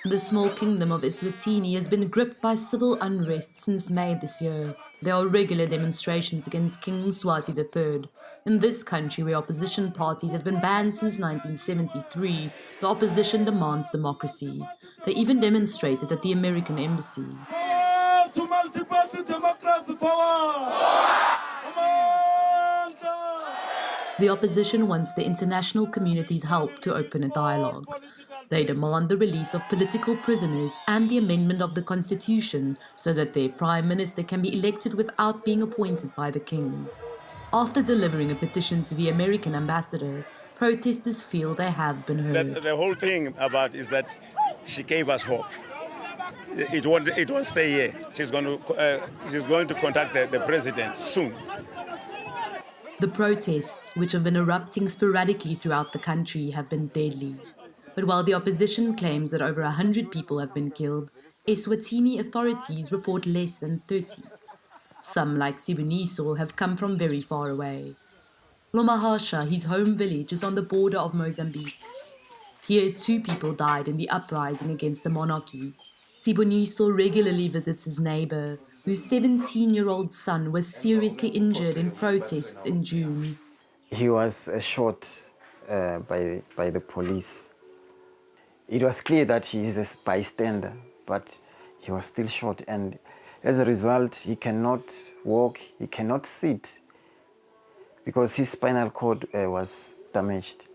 The small kingdom of Eswatini has been gripped by civil unrest since May this year. There are regular demonstrations against King Mswati III. In this country, where opposition parties have been banned since 1973, the opposition demands democracy. They even demonstrated at the American embassy. To multi-party democracy power! The opposition wants the international community's help to open a dialogue. They demand the release of political prisoners and the amendment of the constitution so that their prime minister can be elected without being appointed by the king. After delivering a petition to the American ambassador, protesters feel they have been heard. The whole thing about is that she gave us hope. It won't stay here. She's going to contact the president soon. The protests, which have been erupting sporadically throughout the country, have been deadly. But while the opposition claims that over 100 people have been killed, Eswatini authorities report less than 30. Some, like Sibuniso, have come from very far away. Lomahasha, his home village, is on the border of Mozambique. Here, 2 people died in the uprising against the monarchy. Sibuniso regularly visits his neighbor, whose 17-year-old son was seriously injured in protests in June. He was shot by the police. It was clear that he is a bystander, but he was still shot, and as a result, he cannot walk, he cannot sit, because his spinal cord was damaged.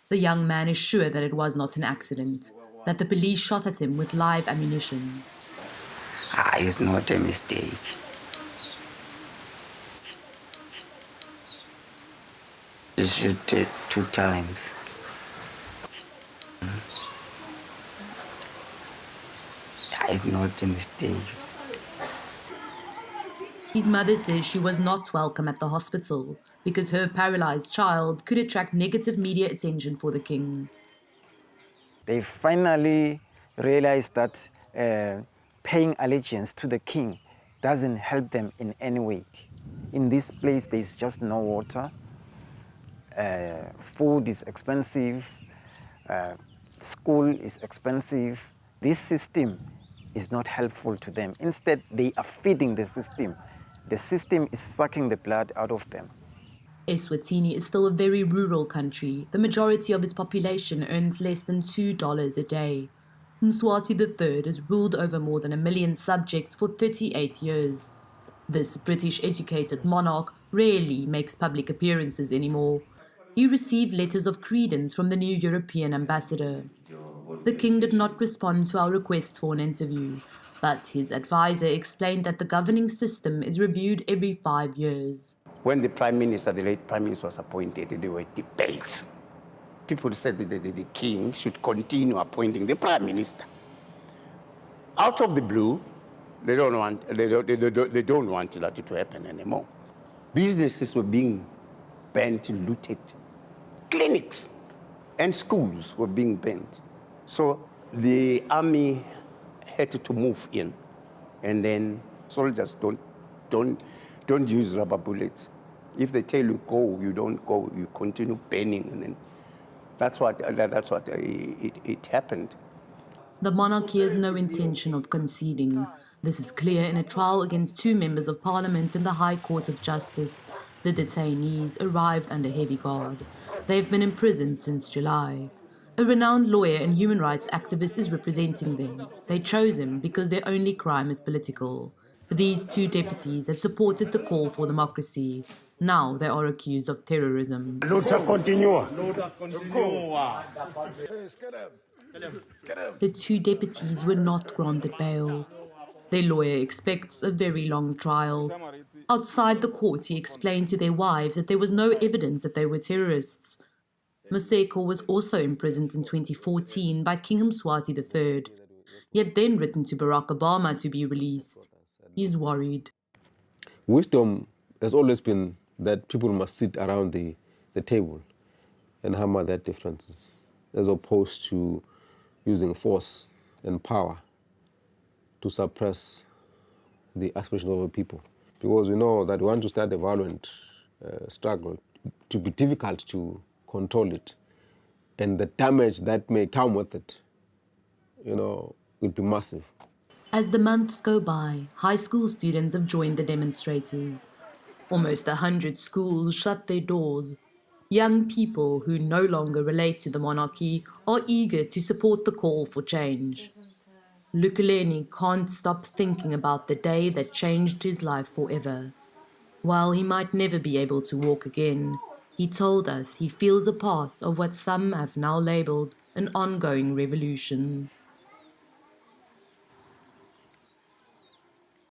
The young man is sure that it was not an accident, that the police shot at him with live ammunition. It's not a mistake. He shot 2 times. It's not a mistake. His mother says she was not welcome at the hospital because her paralyzed child could attract negative media attention for the king. They finally realized that paying allegiance to the king doesn't help them in any way. In this place, there's just no water. Food is expensive. School is expensive. This system is not helpful to them. Instead, they are feeding the system. The system is sucking the blood out of them. Eswatini is still a very rural country. The majority of its population earns less than $2 a day. Mswati III has ruled over more than 1 million subjects for 38 years. This British-educated monarch rarely makes public appearances anymore. He received letters of credence from the new European ambassador. The king did not respond to our requests for an interview, but his advisor explained that the governing system is reviewed every 5 years. When the late Prime Minister was appointed, there were debates. People said that the king should continue appointing the Prime Minister. Out of the blue, they don't want that to happen anymore. Businesses were being burnt, looted. Clinics and schools were being burnt. So the army had to move in, and then soldiers don't use rubber bullets. If they tell you go, you don't go. You continue burning, and then that's what it happened. The monarchy has no intention of conceding. This is clear in a trial against 2 members of parliament in the High Court of Justice. The detainees arrived under heavy guard. They've been imprisoned since July. A renowned lawyer and human rights activist is representing them. They chose him because their only crime is political. These 2 deputies had supported the call for democracy. Now they are accused of terrorism. The 2 deputies were not granted bail. Their lawyer expects a very long trial. Outside the court, he explained to their wives that there was no evidence that they were terrorists. Maseko was also imprisoned in 2014 by King Mswati III. He had then written to Barack Obama to be released. He's worried. Wisdom has always been that people must sit around the table and hammer their differences, as opposed to using force and power to suppress the aspirations of the people. Because we know that once you start a violent struggle, it will be difficult to control it. And the damage that may come with it, would be massive. As the months go by, high school students have joined the demonstrators. Almost 100 schools shut their doors. Young people who no longer relate to the monarchy are eager to support the call for change. LUKHULENI can't stop thinking about the day that changed his life forever. While he might never be able to walk again, he told us he feels a part of what some have now labeled an ongoing revolution.